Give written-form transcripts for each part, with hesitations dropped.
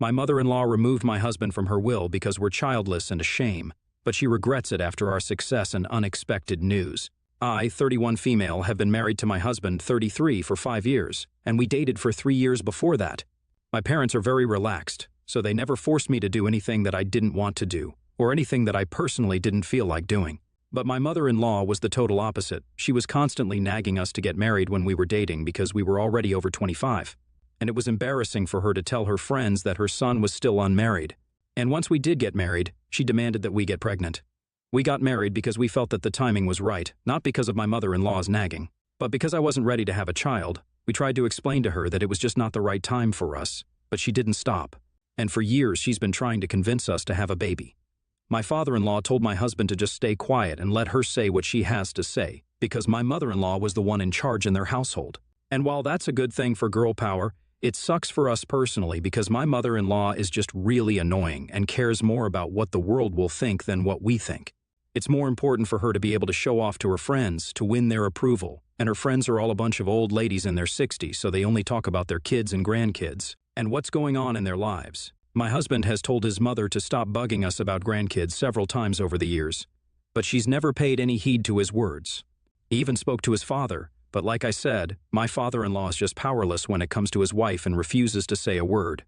My mother-in-law removed my husband from her will because we're childless and a shame, but she regrets it after our success and unexpected news. I, 31 female, have been married to my husband, 33, for 5 years, and we dated for 3 years before that. My parents are very relaxed, so they never forced me to do anything that I didn't want to do, or anything that I personally didn't feel like doing. But my mother-in-law was the total opposite. She was constantly nagging us to get married when we were dating because we were already over 25. And it was embarrassing for her to tell her friends that her son was still unmarried. And once we did get married, she demanded that we get pregnant. We got married because we felt that the timing was right, not because of my mother-in-law's nagging. But because I wasn't ready to have a child, we tried to explain to her that it was just not the right time for us, but she didn't stop. And for years she's been trying to convince us to have a baby. My father-in-law told my husband to just stay quiet and let her say what she has to say, because my mother-in-law was the one in charge in their household. And while that's a good thing for girl power, it sucks for us personally because my mother-in-law is just really annoying and cares more about what the world will think than what we think. It's more important for her to be able to show off to her friends, to win their approval, and her friends are all a bunch of old ladies in their 60s, so they only talk about their kids and grandkids, and what's going on in their lives. My husband has told his mother to stop bugging us about grandkids several times over the years, but she's never paid any heed to his words. He even spoke to his father, but like I said, my father-in-law is just powerless when it comes to his wife and refuses to say a word.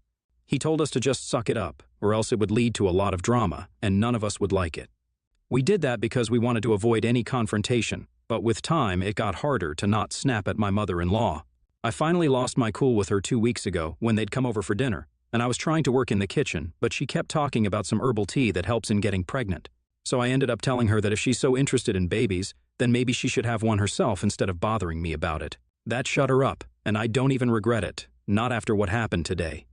He told us to just suck it up, or else it would lead to a lot of drama, and none of us would like it. We did that because we wanted to avoid any confrontation, but with time it got harder to not snap at my mother-in-law. I finally lost my cool with her 2 weeks ago when they'd come over for dinner, and I was trying to work in the kitchen, but she kept talking about some herbal tea that helps in getting pregnant. So I ended up telling her that if she's so interested in babies, then maybe she should have one herself instead of bothering me about it. That shut her up, and I don't even regret it, not after what happened today.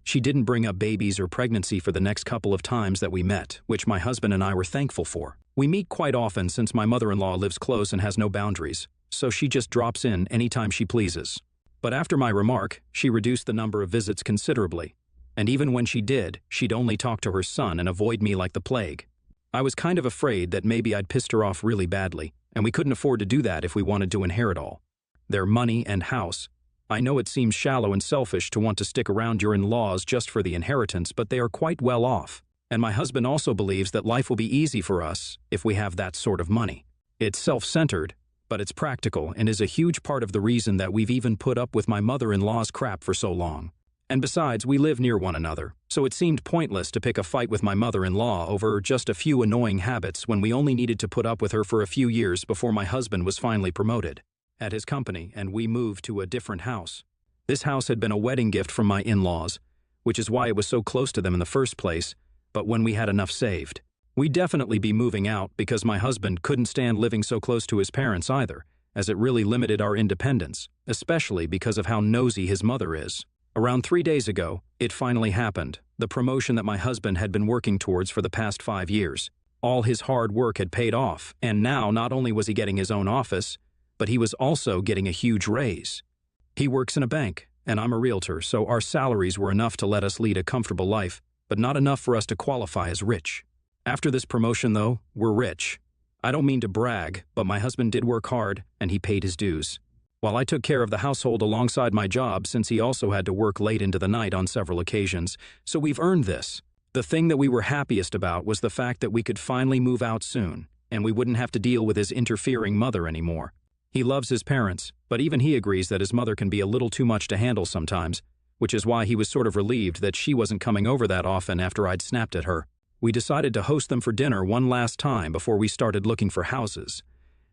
She didn't bring up babies or pregnancy for the next couple of times that we met, which my husband and I were thankful for. We meet quite often since my mother-in-law lives close and has no boundaries, so she just drops in anytime she pleases. But after my remark, she reduced the number of visits considerably, and even when she did, she'd only talk to her son and avoid me like the plague. I was kind of afraid that maybe I'd pissed her off really badly, and we couldn't afford to do that if we wanted to inherit all their money and house. I know it seems shallow and selfish to want to stick around your in-laws just for the inheritance, but they are quite well off. And my husband also believes that life will be easy for us if we have that sort of money. It's self-centered, but it's practical and is a huge part of the reason that we've even put up with my mother-in-law's crap for so long. And besides, we live near one another, so it seemed pointless to pick a fight with my mother-in-law over just a few annoying habits when we only needed to put up with her for a few years before my husband was finally promoted at his company and we moved to a different house. This house had been a wedding gift from my in-laws, which is why it was so close to them in the first place, but when we had enough saved. We'd definitely be moving out because my husband couldn't stand living so close to his parents either, as it really limited our independence, especially because of how nosy his mother is. Around 3 days ago, it finally happened, the promotion that my husband had been working towards for the past 5 years. All his hard work had paid off, and now not only was he getting his own office, but he was also getting a huge raise. He works in a bank, and I'm a realtor, so our salaries were enough to let us lead a comfortable life, but not enough for us to qualify as rich. After this promotion, though, we're rich. I don't mean to brag, but my husband did work hard, and he paid his dues. While I took care of the household alongside my job, since he also had to work late into the night on several occasions, so we've earned this. The thing that we were happiest about was the fact that we could finally move out soon, and we wouldn't have to deal with his interfering mother anymore. He loves his parents, but even he agrees that his mother can be a little too much to handle sometimes, which is why he was sort of relieved that she wasn't coming over that often after I'd snapped at her. We decided to host them for dinner one last time before we started looking for houses,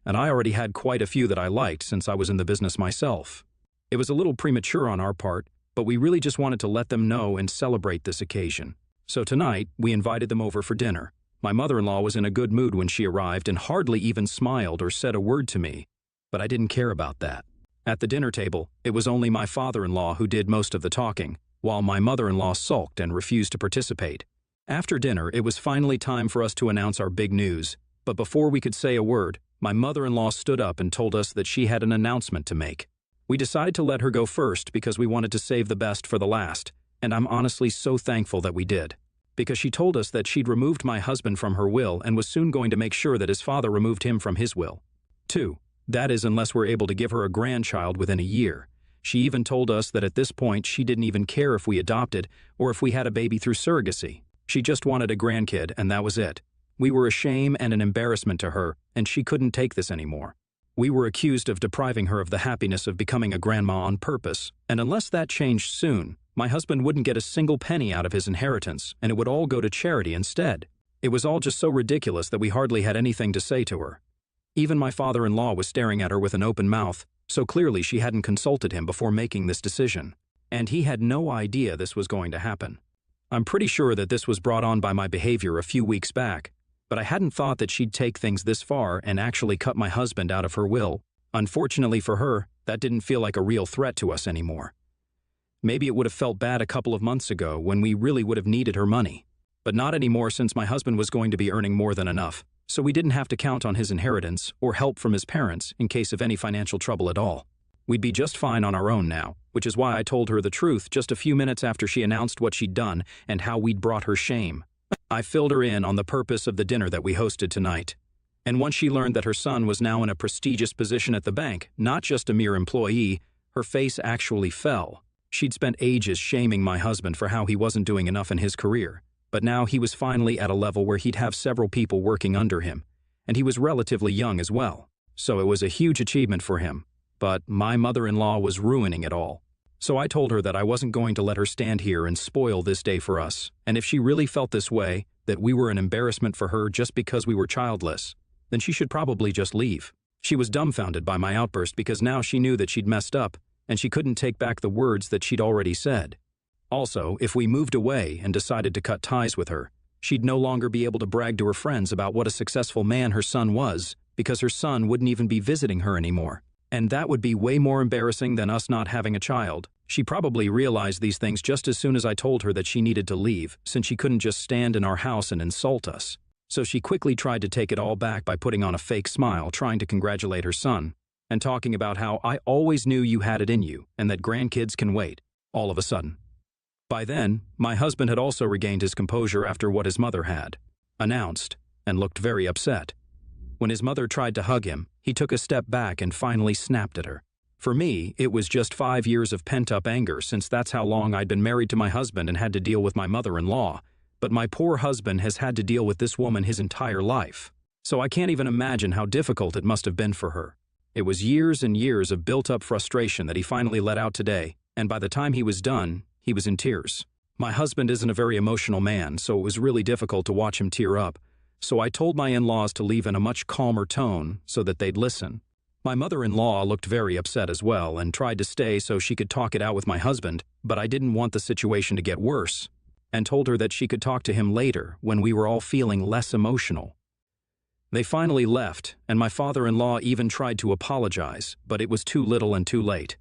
and I already had quite a few that I liked since I was in the business myself. It was a little premature on our part, but we really just wanted to let them know and celebrate this occasion. So tonight, we invited them over for dinner. My mother-in-law was in a good mood when she arrived and hardly even smiled or said a word to me, but I didn't care about that. At the dinner table, it was only my father-in-law who did most of the talking, while my mother-in-law sulked and refused to participate. After dinner, it was finally time for us to announce our big news, but before we could say a word, my mother-in-law stood up and told us that she had an announcement to make. We decided to let her go first because we wanted to save the best for the last, and I'm honestly so thankful that we did. Because she told us that she'd removed my husband from her will and was soon going to make sure that his father removed him from his will. 2. That is, unless we're able to give her a grandchild within a year. She even told us that at this point she didn't even care if we adopted or if we had a baby through surrogacy. She just wanted a grandkid, and that was it. We were a shame and an embarrassment to her, and she couldn't take this anymore. We were accused of depriving her of the happiness of becoming a grandma on purpose, and unless that changed soon, my husband wouldn't get a single penny out of his inheritance, and it would all go to charity instead. It was all just so ridiculous that we hardly had anything to say to her. Even my father-in-law was staring at her with an open mouth, so clearly she hadn't consulted him before making this decision. And he had no idea this was going to happen. I'm pretty sure that this was brought on by my behavior a few weeks back, but I hadn't thought that she'd take things this far and actually cut my husband out of her will. Unfortunately for her, that didn't feel like a real threat to us anymore. Maybe it would have felt bad a couple of months ago when we really would have needed her money, but not anymore since my husband was going to be earning more than enough, so we didn't have to count on his inheritance or help from his parents in case of any financial trouble at all. We'd be just fine on our own now, which is why I told her the truth just a few minutes after she announced what she'd done and how we'd brought her shame. I filled her in on the purpose of the dinner that we hosted tonight. And once she learned that her son was now in a prestigious position at the bank, not just a mere employee, her face actually fell. She'd spent ages shaming my husband for how he wasn't doing enough in his career, but now he was finally at a level where he'd have several people working under him, and he was relatively young as well. So it was a huge achievement for him, but my mother-in-law was ruining it all. So I told her that I wasn't going to let her stand here and spoil this day for us, and if she really felt this way, that we were an embarrassment for her just because we were childless, then she should probably just leave. She was dumbfounded by my outburst because now she knew that she'd messed up, and she couldn't take back the words that she'd already said. Also, if we moved away and decided to cut ties with her, she'd no longer be able to brag to her friends about what a successful man her son was, because her son wouldn't even be visiting her anymore. And that would be way more embarrassing than us not having a child. She probably realized these things just as soon as I told her that she needed to leave, since she couldn't just stand in our house and insult us. So she quickly tried to take it all back by putting on a fake smile, trying to congratulate her son, and talking about how I always knew you had it in you, and that grandkids can wait, all of a sudden. By then, my husband had also regained his composure after what his mother had announced, and looked very upset. When his mother tried to hug him, he took a step back and finally snapped at her. For me, it was just 5 years of pent-up anger, since that's how long I'd been married to my husband and had to deal with my mother-in-law. But my poor husband has had to deal with this woman his entire life. So I can't even imagine how difficult it must have been for her. It was years and years of built-up frustration that he finally let out today, and by the time he was done, he was in tears. My husband isn't a very emotional man, so it was really difficult to watch him tear up. So I told my in-laws to leave in a much calmer tone so that they'd listen. My mother-in-law looked very upset as well and tried to stay so she could talk it out with my husband, but I didn't want the situation to get worse, and told her that she could talk to him later when we were all feeling less emotional. They finally left, and my father-in-law even tried to apologize, but it was too little and too late.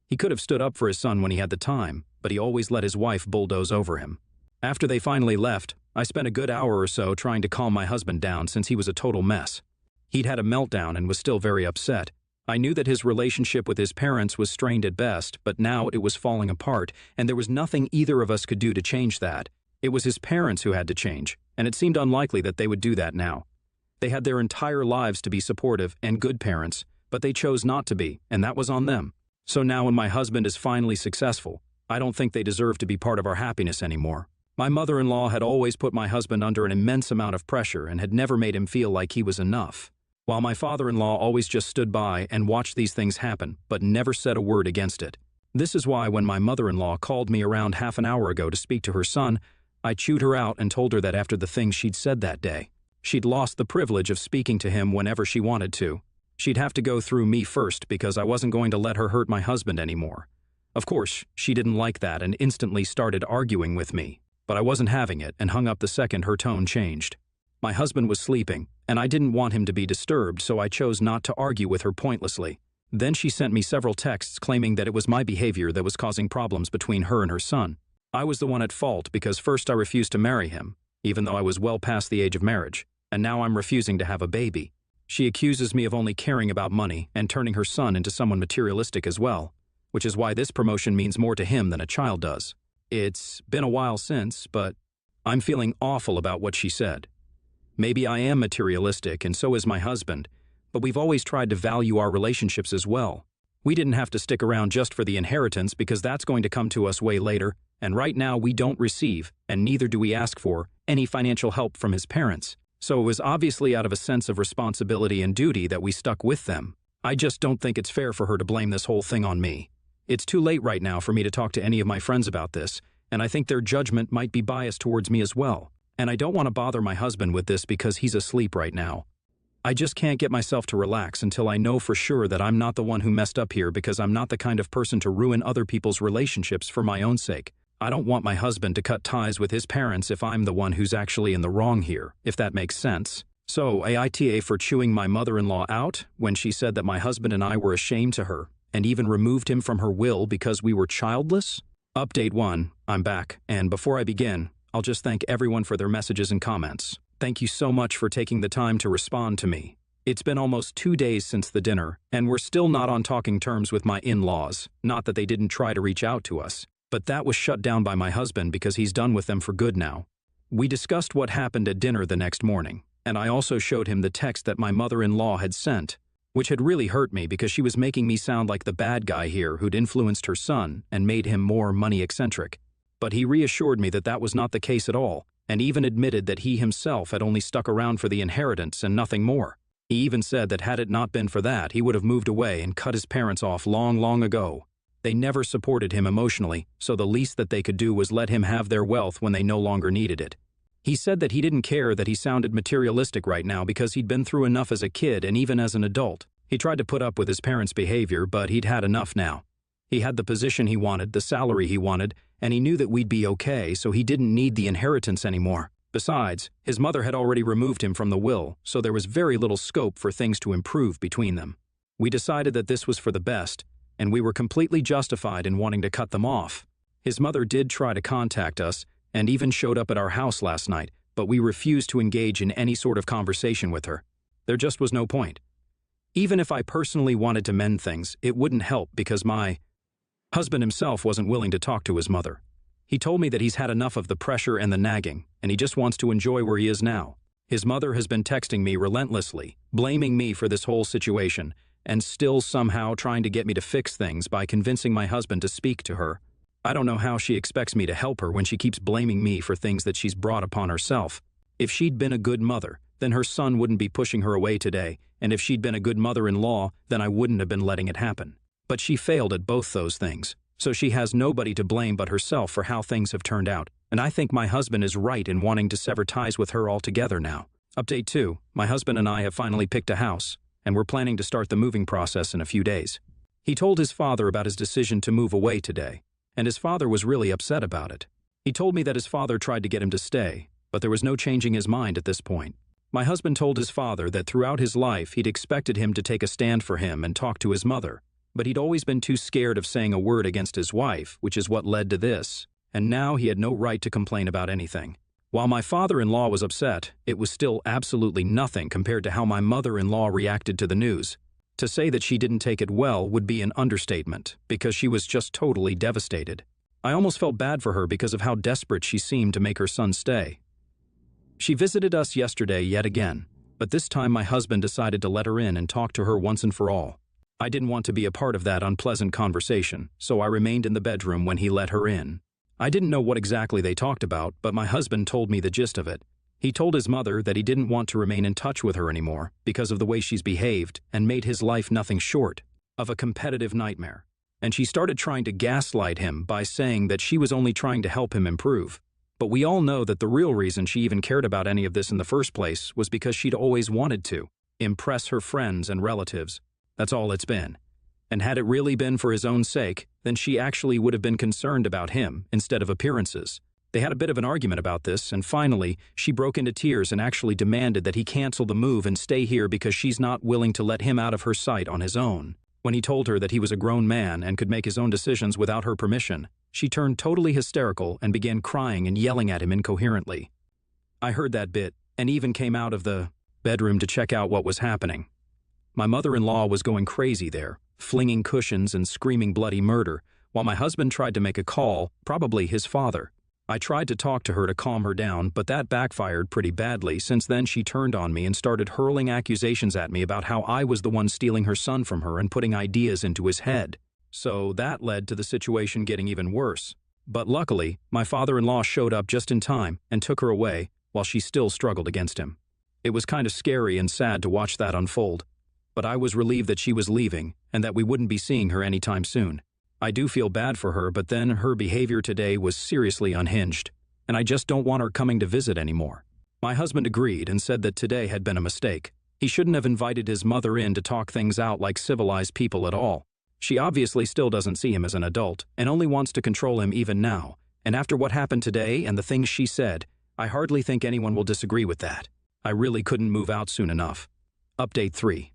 He could have stood up for his son when he had the time, but he always let his wife bulldoze over him. After they finally left, I spent a good hour or so trying to calm my husband down since he was a total mess. He'd had a meltdown and was still very upset. I knew that his relationship with his parents was strained at best, but now it was falling apart, and there was nothing either of us could do to change that. It was his parents who had to change, and it seemed unlikely that they would do that now. They had their entire lives to be supportive and good parents, but they chose not to be, and that was on them. So now when my husband is finally successful, I don't think they deserve to be part of our happiness anymore. My mother-in-law had always put my husband under an immense amount of pressure and had never made him feel like he was enough, while my father-in-law always just stood by and watched these things happen, but never said a word against it. This is why when my mother-in-law called me around half an hour ago to speak to her son, I chewed her out and told her that after the things she'd said that day, she'd lost the privilege of speaking to him whenever she wanted to. She'd have to go through me first because I wasn't going to let her hurt my husband anymore. Of course, she didn't like that and instantly started arguing with me, but I wasn't having it and hung up the second her tone changed. My husband was sleeping, and I didn't want him to be disturbed, so I chose not to argue with her pointlessly. Then she sent me several texts claiming that it was my behavior that was causing problems between her and her son. I was the one at fault because first I refused to marry him, even though I was well past the age of marriage, and now I'm refusing to have a baby. She accuses me of only caring about money and turning her son into someone materialistic as well, which is why this promotion means more to him than a child does. It's been a while since, but I'm feeling awful about what she said. Maybe I am materialistic and so is my husband, but we've always tried to value our relationships as well. We didn't have to stick around just for the inheritance because that's going to come to us way later, and right now we don't receive, and neither do we ask for, any financial help from his parents. So it was obviously out of a sense of responsibility and duty that we stuck with them. I just don't think it's fair for her to blame this whole thing on me. It's too late right now for me to talk to any of my friends about this, and I think their judgment might be biased towards me as well. And I don't want to bother my husband with this because he's asleep right now. I just can't get myself to relax until I know for sure that I'm not the one who messed up here, because I'm not the kind of person to ruin other people's relationships for my own sake. I don't want my husband to cut ties with his parents if I'm the one who's actually in the wrong here, if that makes sense. So, AITA for chewing my mother-in-law out when she said that my husband and I were ashamed to her, and even removed him from her will because we were childless? Update 1, I'm back, and before I begin, I'll just thank everyone for their messages and comments. Thank you so much for taking the time to respond to me. It's been almost 2 days since the dinner, and we're still not on talking terms with my in-laws. Not that they didn't try to reach out to us, but that was shut down by my husband because he's done with them for good now. We discussed what happened at dinner the next morning, and I also showed him the text that my mother-in-law had sent, which had really hurt me because she was making me sound like the bad guy here who'd influenced her son and made him more money-eccentric. But he reassured me that that was not the case at all, and even admitted that he himself had only stuck around for the inheritance and nothing more. He even said that had it not been for that, he would have moved away and cut his parents off long, long ago. They never supported him emotionally, so the least that they could do was let him have their wealth when they no longer needed it. He said that he didn't care that he sounded materialistic right now because he'd been through enough as a kid and even as an adult. He tried to put up with his parents' behavior, but he'd had enough now. He had the position he wanted, the salary he wanted, and he knew that we'd be okay, so he didn't need the inheritance anymore. Besides, his mother had already removed him from the will, so there was very little scope for things to improve between them. We decided that this was for the best, and we were completely justified in wanting to cut them off. His mother did try to contact us, and even showed up at our house last night, but we refused to engage in any sort of conversation with her. There just was no point. Even if I personally wanted to mend things, it wouldn't help because my husband himself wasn't willing to talk to his mother. He told me that he's had enough of the pressure and the nagging, and he just wants to enjoy where he is now. His mother has been texting me relentlessly, blaming me for this whole situation, and still somehow trying to get me to fix things by convincing my husband to speak to her. I don't know how she expects me to help her when she keeps blaming me for things that she's brought upon herself. If she'd been a good mother, then her son wouldn't be pushing her away today, and if she'd been a good mother-in-law, then I wouldn't have been letting it happen. But she failed at both those things, so she has nobody to blame but herself for how things have turned out, and I think my husband is right in wanting to sever ties with her altogether now. Update 2, my husband and I have finally picked a house, and we're planning to start the moving process in a few days. He told his father about his decision to move away today, and his father was really upset about it. He told me that his father tried to get him to stay, but there was no changing his mind at this point. My husband told his father that throughout his life he'd expected him to take a stand for him and talk to his mother, but he'd always been too scared of saying a word against his wife, which is what led to this, and now he had no right to complain about anything. While my father-in-law was upset, it was still absolutely nothing compared to how my mother-in-law reacted to the news. To say that she didn't take it well would be an understatement, because she was just totally devastated. I almost felt bad for her because of how desperate she seemed to make her son stay. She visited us yesterday yet again, but this time my husband decided to let her in and talk to her once and for all. I didn't want to be a part of that unpleasant conversation, so I remained in the bedroom when he let her in. I didn't know what exactly they talked about, but my husband told me the gist of it. He told his mother that he didn't want to remain in touch with her anymore because of the way she's behaved and made his life nothing short of a competitive nightmare. And she started trying to gaslight him by saying that she was only trying to help him improve. But we all know that the real reason she even cared about any of this in the first place was because she'd always wanted to impress her friends and relatives. That's all it's been. And had it really been for his own sake, then she actually would have been concerned about him instead of appearances. They had a bit of an argument about this, and finally, she broke into tears and actually demanded that he cancel the move and stay here because she's not willing to let him out of her sight on his own. When he told her that he was a grown man and could make his own decisions without her permission, she turned totally hysterical and began crying and yelling at him incoherently. I heard that bit, and even came out of the bedroom to check out what was happening. My mother-in-law was going crazy there, flinging cushions and screaming bloody murder, while my husband tried to make a call, probably his father. I tried to talk to her to calm her down, but that backfired pretty badly since then she turned on me and started hurling accusations at me about how I was the one stealing her son from her and putting ideas into his head. So that led to the situation getting even worse. But luckily, my father-in-law showed up just in time and took her away while she still struggled against him. It was kind of scary and sad to watch that unfold, but I was relieved that she was leaving and that we wouldn't be seeing her anytime soon. I do feel bad for her, but then her behavior today was seriously unhinged, and I just don't want her coming to visit anymore. My husband agreed and said that today had been a mistake. He shouldn't have invited his mother in to talk things out like civilized people at all. She obviously still doesn't see him as an adult and only wants to control him even now, and after what happened today and the things she said, I hardly think anyone will disagree with that. I really couldn't move out soon enough. Update 3.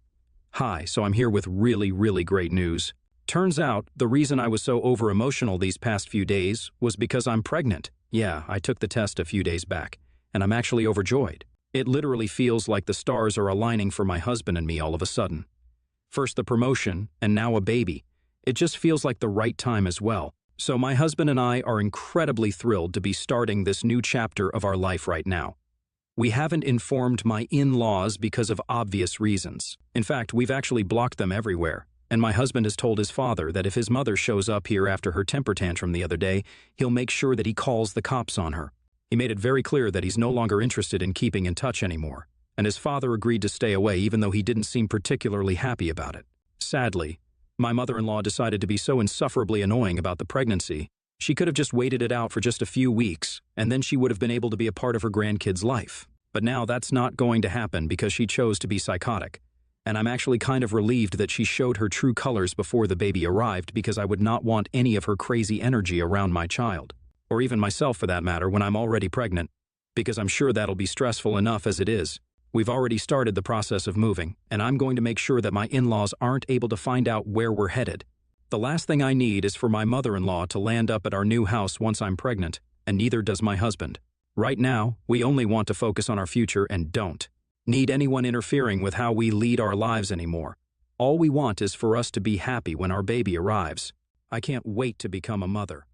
Hi, so I'm here with really great news. Turns out, the reason I was so over-emotional these past few days was because I'm pregnant. Yeah, I took the test a few days back, and I'm actually overjoyed. It literally feels like the stars are aligning for my husband and me all of a sudden. First the promotion, and now a baby. It just feels like the right time as well. So my husband and I are incredibly thrilled to be starting this new chapter of our life right now. We haven't informed my in-laws because of obvious reasons. In fact, we've actually blocked them everywhere. And my husband has told his father that if his mother shows up here after her temper tantrum the other day, he'll make sure that he calls the cops on her. He made it very clear that he's no longer interested in keeping in touch anymore, and his father agreed to stay away even though he didn't seem particularly happy about it. Sadly, my mother-in-law decided to be so insufferably annoying about the pregnancy, she could have just waited it out for just a few weeks, and then she would have been able to be a part of her grandkid's life. But now that's not going to happen because she chose to be psychotic. And I'm actually kind of relieved that she showed her true colors before the baby arrived because I would not want any of her crazy energy around my child, or even myself for that matter when I'm already pregnant, because I'm sure that'll be stressful enough as it is. We've already started the process of moving, and I'm going to make sure that my in-laws aren't able to find out where we're headed. The last thing I need is for my mother-in-law to land up at our new house once I'm pregnant, and neither does my husband. Right now, we only want to focus on our future and don't need anyone interfering with how we lead our lives anymore. All we want is for us to be happy when our baby arrives. I can't wait to become a mother.